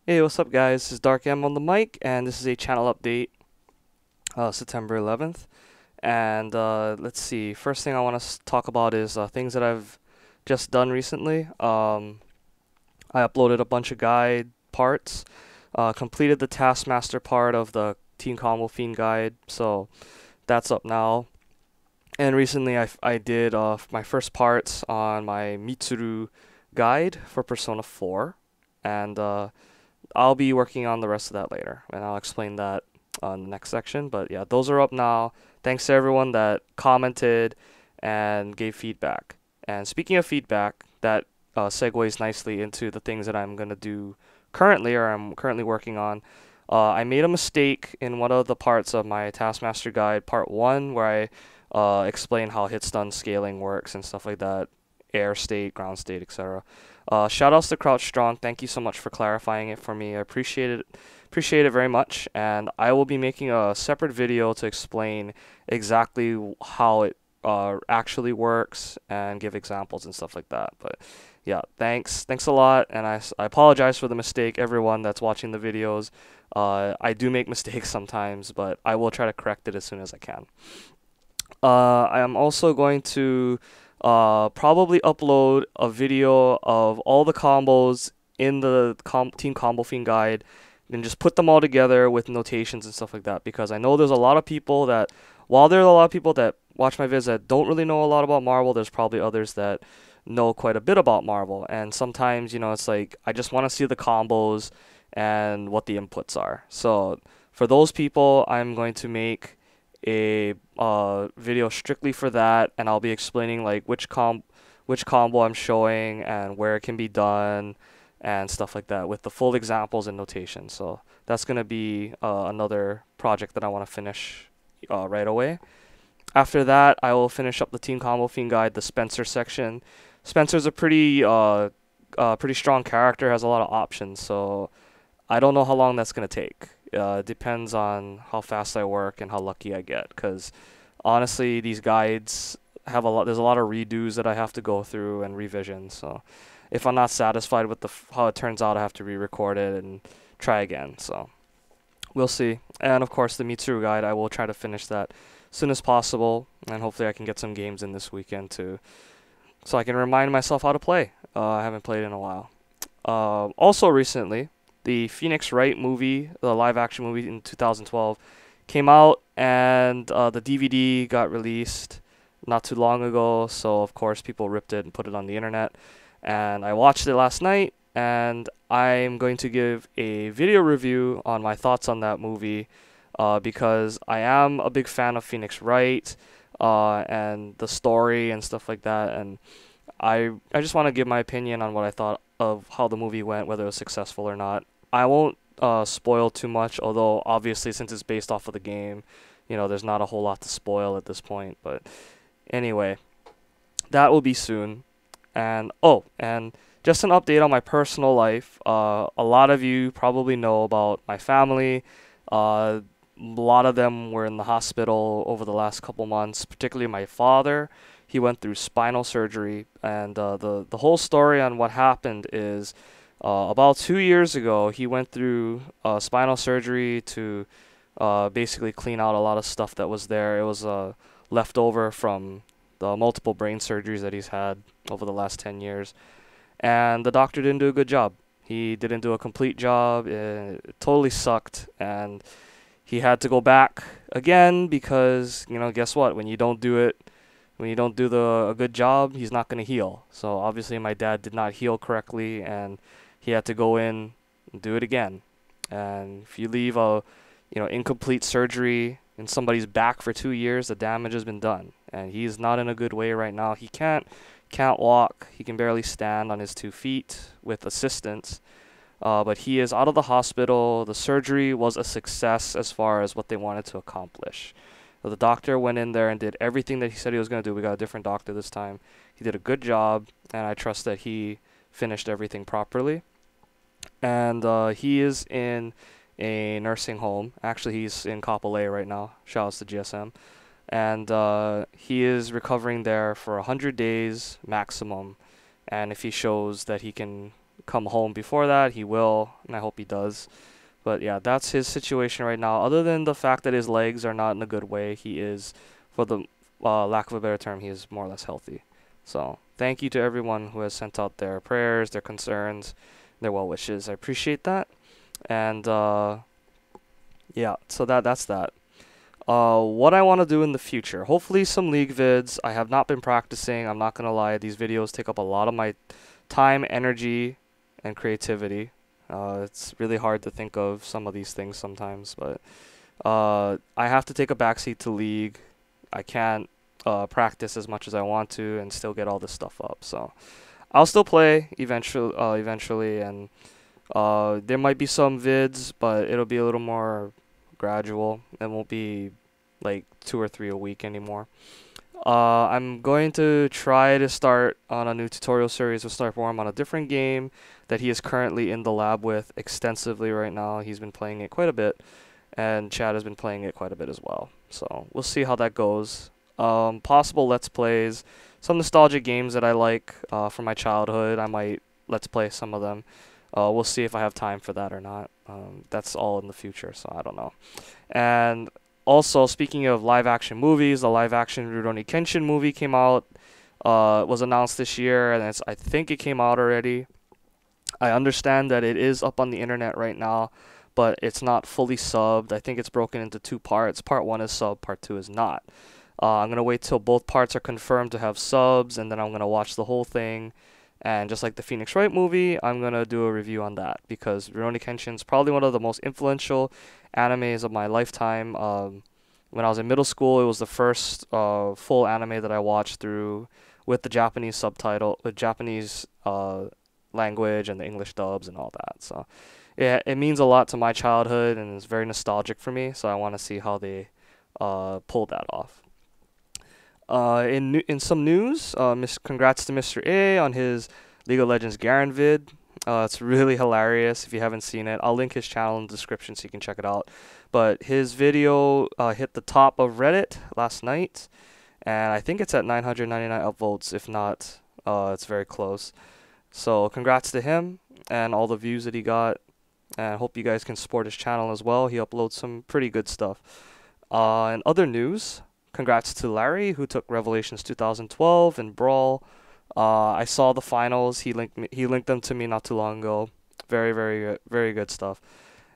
Hey, what's up, guys? This is Dark M on the mic, and this is a channel update, September 11th. And let's see, first thing I want to talk about is things that I've just done recently. I uploaded a bunch of guide parts, completed the Taskmaster part of the Team Combo Fiend guide, so that's up now. And recently I did my first parts on my Mitsuru guide for Persona 4, and I'll be working on the rest of that later, and I'll explain that on the next section. But yeah, those are up now. Thanks to everyone that commented and gave feedback. And speaking of feedback, that segues nicely into the things that I'm gonna do currently, or I'm currently working on. I made a mistake in one of the parts of my Taskmaster Guide, Part 1, where I explain how hit stun scaling works and stuff like that, air state, ground state, etc. Shoutouts to Crouch Strong. Thank you so much for clarifying it for me. I appreciate it very much. And I will be making a separate video to explain exactly how it actually works and give examples and stuff like that. But yeah, thanks a lot. And I apologize for the mistake, everyone that's watching the videos. I do make mistakes sometimes, but I will try to correct it as soon as I can. I am also going to probably upload a video of all the combos in the Team Combo Fiend guide and just put them all together with notations and stuff like that, because I know there's a lot of people that, while there are a lot of people that watch my vids that don't really know a lot about Marvel, there's probably others that know quite a bit about Marvel. And sometimes, it's like I just want to see the combos and what the inputs are. So for those people, I'm going to make a video strictly for that, and I'll be explaining like which combo I'm showing and where it can be done and stuff like that with the full examples and notation. So that's gonna be another project that I want to finish right away. After that, I will finish up the Team Combo Fiend guide, the Spencer section. Spencer's a pretty strong character, has a lot of options, so I don't know how long that's gonna take. Depends on how fast I work and how lucky I get, because honestly, these guides have a lot. There's a lot of redos that I have to go through and revision. So if I'm not satisfied with how it turns out, I have to re-record it and try again. So we'll see. And of course, the Mitsuru guide, I will try to finish that as soon as possible, and hopefully I can get some games in this weekend too, so I can remind myself how to play. I haven't played in a while. Also recently, the Phoenix Wright movie, the live-action movie in 2012, came out, and the DVD got released not too long ago, so of course people ripped it and put it on the internet. And I watched it last night, and I'm going to give a video review on my thoughts on that movie, because I am a big fan of Phoenix Wright and the story and stuff like that, and I just want to give my opinion on what I thought of how the movie went, whether it was successful or not. I won't spoil too much, although obviously since it's based off of the game, there's not a whole lot to spoil at this point. But anyway, that will be soon. And and just an update on my personal life. A lot of you probably know about my family. A lot of them were in the hospital over the last couple months, particularly my father. He went through spinal surgery, and the whole story on what happened is, about 2 years ago, he went through spinal surgery to basically clean out a lot of stuff that was there. It was left over from the multiple brain surgeries that he's had over the last 10 years. And the doctor didn't do a good job. He didn't do a complete job. It totally sucked. And he had to go back again because, guess what? When you don't do a good job, he's not going to heal. So obviously my dad did not heal correctly, and he had to go in and do it again. And if you leave a incomplete surgery in somebody's back for 2 years, the damage has been done. And he's not in a good way right now. He can't walk. He can barely stand on his 2 feet with assistance. But he is out of the hospital. The surgery was a success as far as what they wanted to accomplish. So the doctor went in there and did everything that he said he was going to do. We got a different doctor this time. He did a good job, and I trust that he finished everything properly. And he is in a nursing home. Actually, he's in Kapolei right now. Shoutouts to GSM. And he is recovering there for 100 days maximum. And if he shows that he can come home before that, he will, and I hope he does. But yeah, that's his situation right now. Other than the fact that his legs are not in a good way, he is, for the lack of a better term, he is more or less healthy. So thank you to everyone who has sent out their prayers, their concerns, their well wishes. I appreciate that. And yeah, so that's that. What I want to do in the future, hopefully some League vids. I have not been practicing. I'm not gonna lie, these videos take up a lot of my time, energy, and creativity. It's really hard to think of some of these things sometimes, but I have to take a backseat to League. I can't practice as much as I want to and still get all this stuff up. So I'll still play eventually, and there might be some vids, but it'll be a little more gradual. It won't be like 2 or 3 a week anymore. I'm going to try to start on a new tutorial series with Starform on a different game that he is currently in the lab with extensively right now. He's been playing it quite a bit, and Chad has been playing it quite a bit as well. So we'll see how that goes. Possible Let's Plays, some nostalgic games that I like from my childhood. I might Let's Play some of them. We'll see if I have time for that or not. That's all in the future, so I don't know. And also, speaking of live-action movies, the live-action Rurouni Kenshin movie came out. It was announced this year, and I think it came out already. I understand that it is up on the internet right now, but it's not fully subbed. I think it's broken into 2 parts. Part 1 is sub, Part 2 is not. I'm going to wait till both parts are confirmed to have subs, and then I'm going to watch the whole thing. And just like the Phoenix Wright movie, I'm going to do a review on that, because Rurouni Kenshin is probably one of the most influential animes of my lifetime. When I was in middle school, it was the first full anime that I watched through with the Japanese subtitle, with Japanese language and the English dubs and all that. So yeah, it means a lot to my childhood, and it's very nostalgic for me, so I want to see how they pull that off. In some news, congrats to MrEhs on his League of Legends Garen vid. It's really hilarious if you haven't seen it. I'll link his channel in the description so you can check it out. But his video hit the top of Reddit last night, and I think it's at 999 upvotes. If not, it's very close. So congrats to him and all the views that he got. And I hope you guys can support his channel as well. He uploads some pretty good stuff. In other news, congrats to Larry, who took Revelations 2012 in Brawl. I saw the finals. He linked them to me not too long ago. Very, very good stuff.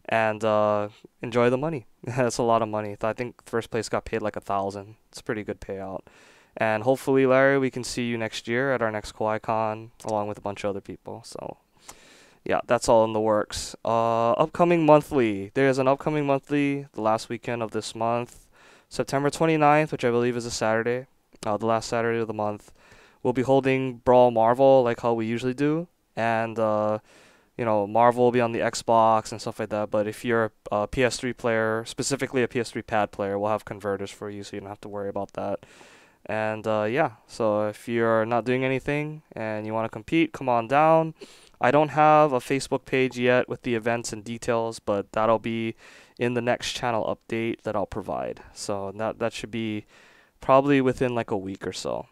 And enjoy the money. That's a lot of money. I think first place got paid like 1,000. It's a pretty good payout. And hopefully, Larry, we can see you next year at our next KawaiCon, along with a bunch of other people. So yeah, that's all in the works. Upcoming monthly. There's an upcoming monthly the last weekend of this month. September 29th, which I believe is a Saturday, the last Saturday of the month. We'll be holding Brawl Marvel like how we usually do. And, you know, Marvel will be on the Xbox and stuff like that. But if you're a PS3 player, specifically a PS3 pad player, we'll have converters for you, so you don't have to worry about that. And yeah, so if you're not doing anything and you want to compete, come on down. I don't have a Facebook page yet with the events and details, but that'll be in the next channel update that I'll provide. So that should be probably within like a week or so.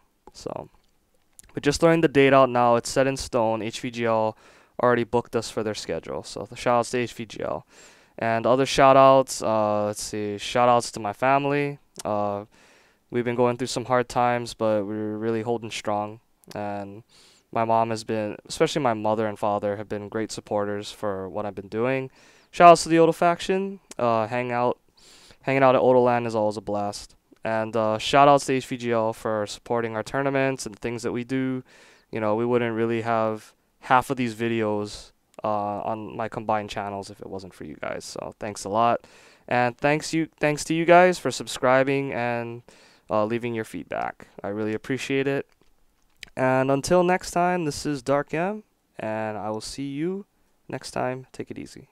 But just throwing the date out now, it's set in stone. HVGL already booked us for their schedule. So the shout outs to HVGL. And other shout outs, let's see, shout outs to my family. We've been going through some hard times, but we're really holding strong. And my mom has been, especially my mother and father, have been great supporters for what I've been doing. Shout outs to TheOdoFaction. Hanging out at Odoland is always a blast. And shout outs to HVGL for supporting our tournaments and things that we do. You know, we wouldn't really have half of these videos on my combined channels if it wasn't for you guys. So thanks a lot. And thanks to you guys for subscribing and leaving your feedback. I really appreciate it. And until next time, this is Dark M, and I will see you next time. Take it easy.